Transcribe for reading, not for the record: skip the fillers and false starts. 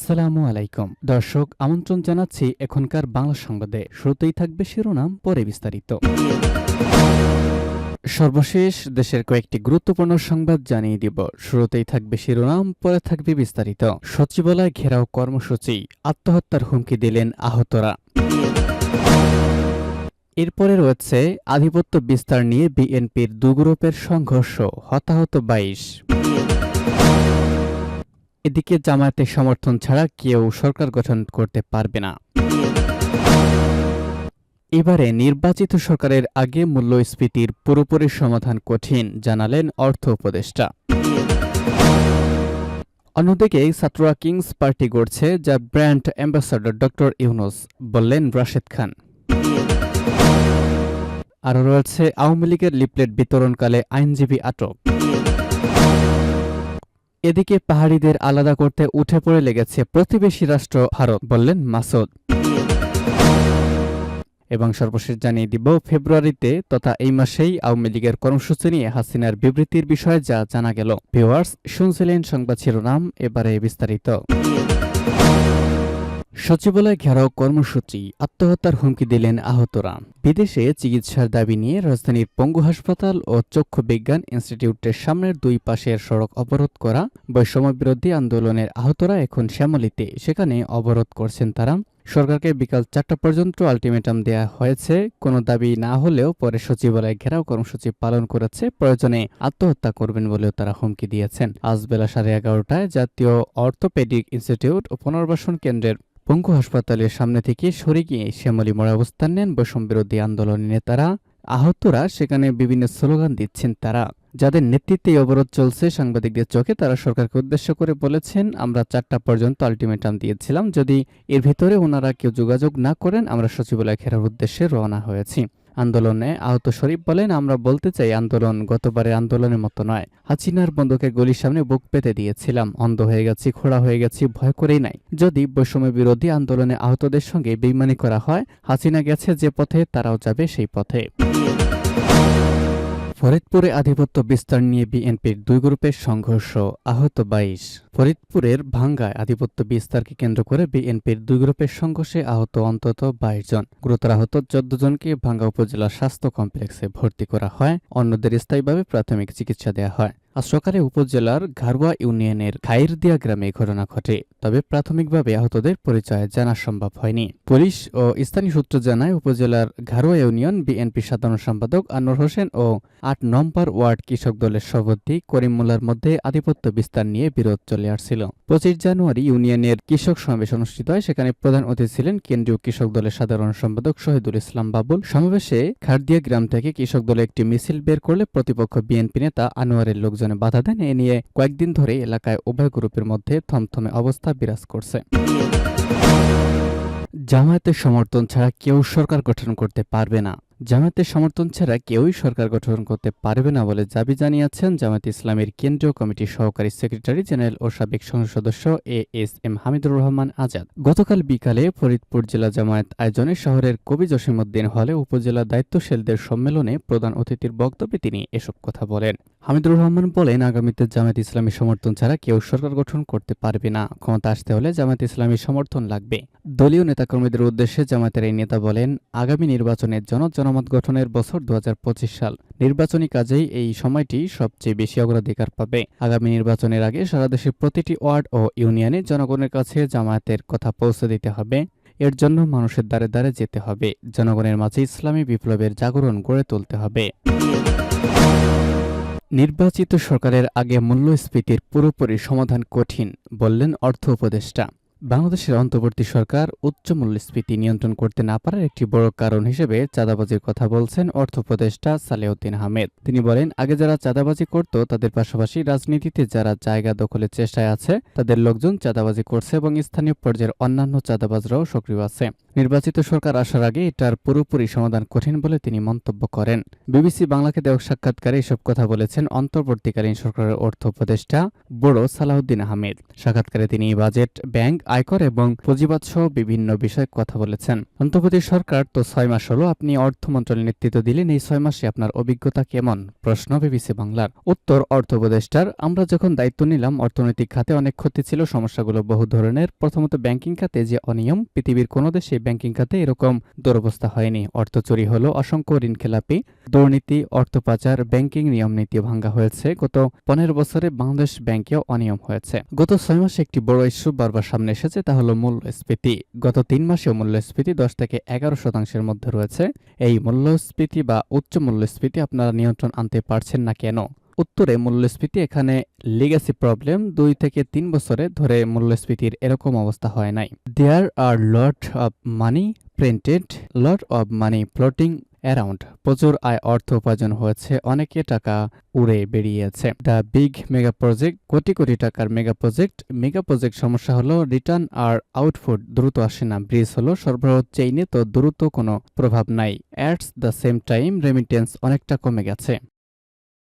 আসসালামু আলাইকুম দর্শক, আমন্ত্রণ জানাচ্ছি এখনকার বাংলা সংবাদে। শুরুতেই থাকবে শিরোনাম, পরে বিস্তারিত। সর্বশেষ দেশের কয়েকটি গুরুত্বপূর্ণ সংবাদ জানিয়ে দিব। শুরুতেই থাকবে শিরোনাম, পরে থাকবে বিস্তারিত। সচিবালয় ঘেরাও কর্মসূচি, আত্মহত্যার হুমকি দিলেন আহতরা। এরপরে রয়েছে আধিপত্য বিস্তার নিয়ে বিএনপির দু গ্রুপের সংঘর্ষ, হতাহত ২২। এদিকে জামায়াতের সমর্থন ছাড়া কেউ সরকার গঠন করতে পারবে না। এবারে নির্বাচিত সরকারের আগে মূল্যস্ফীতির পুরোপুরি সমাধান কঠিন, জানালেন অর্থ উপদেষ্টা। অন্যদিকে ছাত্ররা কিংস পার্টি গড়ছে, যা ব্র্যান্ড অ্যাম্বাসাডর ডক্টর ইউনূস, বললেন রাশেদ খান। আরও রয়েছে আওয়ামী লীগের লিফলেট বিতরণকালে আইনজীবী আটক। এদিকে পাহাড়িদের আলাদা করতে উঠে পড়ে লেগেছে প্রতিবেশী রাষ্ট্র ভারত, বললেন মাসুদ। এবং সর্বশেষ জানিয়ে দিব ফেব্রুয়ারিতে তথা এই মাসেই আওয়ামী লীগের কর্মসূচি নিয়ে হাসিনার বিবৃতির বিষয়ে যা জানা গেল। ভিউয়ার্স, শুনছিলেন সংবাদ শিরোনাম, এবারে বিস্তারিত। সচিবালয় ঘেরাও কর্মসূচি, আত্মহত্যার হুমকি দিলেন আহতরা। বিদেশে চিকিৎসার দাবি নিয়ে রাজধানীর পঙ্গু হাসপাতাল ও চক্ষু বিজ্ঞান ইনস্টিটিউটের সামনের দুই পাশের সড়ক অবরোধ করা বৈষম্যবিরোধী আন্দোলনের আহতরা এখন শ্যামলীতে। সেখানে অবরোধ করছেন তারা। সরকারকে বিকাল ৪টা পর্যন্ত আলটিমেটাম দেয়া হয়েছে। কোনো দাবি না হলেও পরে সচিবালয় ঘেরাও কর্মসূচি পালন করেছে। প্রয়োজনে আত্মহত্যা করবেন বলেও তারা হুমকি দিয়েছেন। আজ বেলা 11:30টায় জাতীয় অর্থোপেডিক ইনস্টিটিউট ও পুনর্বাসন কেন্দ্রের পঙ্গু হাসপাতালের সামনে থেকে সরে গিয়ে শ্যামলী মোড়ে অবস্থান নেন বৈষম্যবিরোধী আন্দোলনের নেতারা। আহতরা সেখানে বিভিন্ন স্লোগান দিচ্ছেন তারা। যাদের নেতৃত্বে অবরোধ চলছে, সাংবাদিকদের চোখে তারা সরকারকে উদ্দেশ্য করে বলেছেন, আমরা 4টা পর্যন্ত আলটিমেটাম দিয়েছিলাম, যদি এর ভিতরে ওনারা কেউ যোগাযোগ না করেন আমরা সচিবালয় ঘেরার উদ্দেশ্যে রওনা হয়েছি। আন্দোলনে আহত শরীফ বলেন, আমরা বলতে চাই আন্দোলন গতবারের আন্দোলনের মতো নয়। হাসিনার বন্দুকের গলির সামনে বুক পেতে দিয়েছিলাম, অন্ধ হয়ে গেছি, খোড়া হয়ে গেছি, ভয় করেই নাই। যদি বৈষম্য বিরোধী আন্দোলনে আহতদের সঙ্গে বেইমানি করা হয়, হাসিনা গেছে যে পথে তারাও যাবে সেই পথে। ফরিদপুরে আধিপত্য বিস্তার নিয়ে বিএনপির দুই গ্রুপের সংঘর্ষ, আহত ২২। ফরিদপুরের ভাঙ্গায় আধিপত্য বিস্তারকে কেন্দ্র করে বিএনপির দুই গ্রুপের সংঘর্ষে আহত অন্তত ২২ জন। গুরুতর আহত ১৪ জনকে ভাঙ্গা উপজেলা স্বাস্থ্য কমপ্লেক্সে ভর্তি করা হয়, অন্যদের স্থায়ীভাবে প্রাথমিক চিকিৎসা দেওয়া হয়। আজ সকালে উপজেলার ঘারুয়া ইউনিয়নের খাইরদিয়া গ্রামে ঘটনা ঘটে, তবে প্রাথমিকভাবে আহতদের পরিচয় জানা সম্ভব হয়নি। পুলিশ ও স্থানীয় সূত্র জানায়, উপজেলার ঘারুয়া ইউনিয়ন বিএনপি সাধারণ সম্পাদক আনোয়ার হোসেন ও ৮ নম্বর ওয়ার্ড কৃষক দলের সভাপতি করিম মোল্লার মধ্যে আধিপত্য বিস্তার নিয়ে বিরোধ চলে আসছিল। ২৫ জানুয়ারি ইউনিয়নের কৃষক সমাবেশ অনুষ্ঠিত হয়। সেখানে প্রধান অতিথি ছিলেন কেন্দ্রীয় কৃষক দলের সাধারণ সম্পাদক শহীদুল ইসলাম বাবুল। সমাবেশে খারদিয়া গ্রাম থেকে কৃষক দলে একটি মিছিল বের করলে প্রতিপক্ষ বিএনপি নেতা আনোয়ারের লোকজন বাধা দেন। এ নিয়ে কয়েকদিন ধরে এলাকায় উভয় গ্রুপের মধ্যে থমথমে অবস্থা বিরাজ করছে। জামায়াতের সমর্থন ছাড়া কেউ সরকার গঠন করতে পারবে না। জামায়াতের সমর্থন ছাড়া কেউই সরকার গঠন করতে পারবে না বলে দাবি জানিয়েছেন জামায়াতে ইসলামীর কেন্দ্রীয় কমিটির সহকারী সেক্রেটারি জেনারেল ও সাবেক সংসদ সদস্য এএসএম হামিদুর রহমান আজাদ। গতকাল বিকালে ফরিদপুর জেলা জামায়াত আয়োজনে শহরের কবি জসিমউদ্দিন হলে উপজেলা দায়িত্বশীলদের সম্মেলনে প্রধান অতিথির বক্তব্যে তিনি এসব কথা বলেন। হামিদুর রহমান বলেন, আগামীতে জামায়াত ইসলামীর সমর্থন ছাড়া কেউ সরকার গঠন করতে পারবে না। ক্ষমতা আসতে হলে জামায়াত ইসলামীর সমর্থন লাগবে। দলীয় নেতাকর্মীদের উদ্দেশ্যে জামায়াতের এই নেতা বলেন, আগামী নির্বাচনের জনমত গঠনের বছর ২০২৫ সাল। নির্বাচনী কাজেই এই সময়টি সবচেয়ে বেশি অগ্রাধিকার পাবে। আগামী নির্বাচনের আগে সারা দেশের প্রতিটি ওয়ার্ড ও ইউনিয়নে জনগণের কাছে জামায়াতের কথা পৌঁছে দিতে হবে। এর জন্য মানুষের দ্বারে দ্বারে যেতে হবে। জনগণের মাঝে ইসলামী বিপ্লবের জাগরণ গড়ে তুলতে হবে। নির্বাচিত সরকারের আগে মূল্যস্ফীতির পুরোপুরি সমাধান কঠিন, বললেন অর্থ উপদেষ্টা। বাংলাদেশের অন্তর্বর্তী সরকার উচ্চ মূল্যস্ফীতি নিয়ন্ত্রণ করতে না পারার একটি বড় কারণ হিসেবে চাঁদাবাজির কথা বলছেন অর্থ উপদেষ্টা সালেউদ্দিন আহমেদ। তিনি বলেন, আগে যারা চাঁদাবাজি করত তাদের পাশাপাশি রাজনীতিতে যারা জায়গা দখলের চেষ্টায় আছে তাদের লোকজন চাঁদাবাজি করছে এবং স্থানীয় পর্যায়ের অন্যান্য চাঁদাবাজরাও সক্রিয় আছে। নির্বাচিত সরকার আসার আগে এটার পুরোপুরি সমাধান কঠিন বলে তিনি মন্তব্য করেন। বিবিসি বাংলাকে দেওয়া সাক্ষাৎকারে এসব কথা বলেছেন অন্তর্বর্তীকালীন সরকারের অর্থ উপদেষ্টা বড় সালাউদ্দিন আহমেদ। সাক্ষাৎকারে তিনি বাজেট, ব্যাংক, আয়কর এবং পুঁজিবাদ সহ বিভিন্ন বিষয়ে কথা বলেছেন। অন্তর্বর্তী সরকার তো 6 মাস হলো, আপনি অর্থ মন্ত্রণালয়ের নেতৃত্ব দিলেন, এই 6 মাসে আপনার অভিজ্ঞতা কেমন? প্রশ্ন বিবিসি বাংলার। উত্তর অর্থ উপদেষ্টার, আমরা যখন দায়িত্ব নিলাম অর্থনৈতিক খাতে অনেক ক্ষতি ছিল, সমস্যাগুলো বহু ধরনের। প্রথমত ব্যাংকিং খাতে যে অনিয়ম, পৃথিবীর কোনো দেশে ব্যাংকিং খাতে এরকম দুরবস্থা হয়নি। অর্থ চুরি হলো, অসংখ্য ঋণ খেলাপি, দুর্নীতি, অর্থ পাচার, ব্যাংকিং নিয়ম নীতি ভাঙ্গা হয়েছে। গত 15 বছরে বাংলাদেশ ব্যাংকেও অনিয়ম হয়েছে। গত 6 মাসে একটি বড় ইস্যু বারবার সামনে এসেছে, তা হলো মূল্যস্ফীতি। গত 3 মাসেও মূল্যস্ফীতি 10 থেকে 11% মধ্যে রয়েছে। এই মূল্যস্ফীতি বা উচ্চ মূল্যস্ফীতি আপনারা নিয়ন্ত্রণ আনতে পারছেন না কেন? উত্তরে মূল্যস্ফীতি এখানে লিগ্যাসি প্রবলেম। 2 থেকে 3 বছরে ধরে মূল্যস্ফীতির এরকম অবস্থা হয় নাই। There are lot of money printed, lot of money floating around. প্রচুর অর্থ উপার্জন হয়েছে, অনেকে টাকা উড়ে বেরিয়েছে। The big mega project, crore crore টাকার মেগা প্রজেক্ট সমস্যা হলো রিটার্ন আর আউটপুট দ্রুত আসে না। ব্রিজ হলো সরবরাহ চেইনে তো দ্রুত কোনো প্রভাব নাই। অ্যাটস দ্য সেম টাইম রেমিটেন্স অনেকটা কমে গেছে।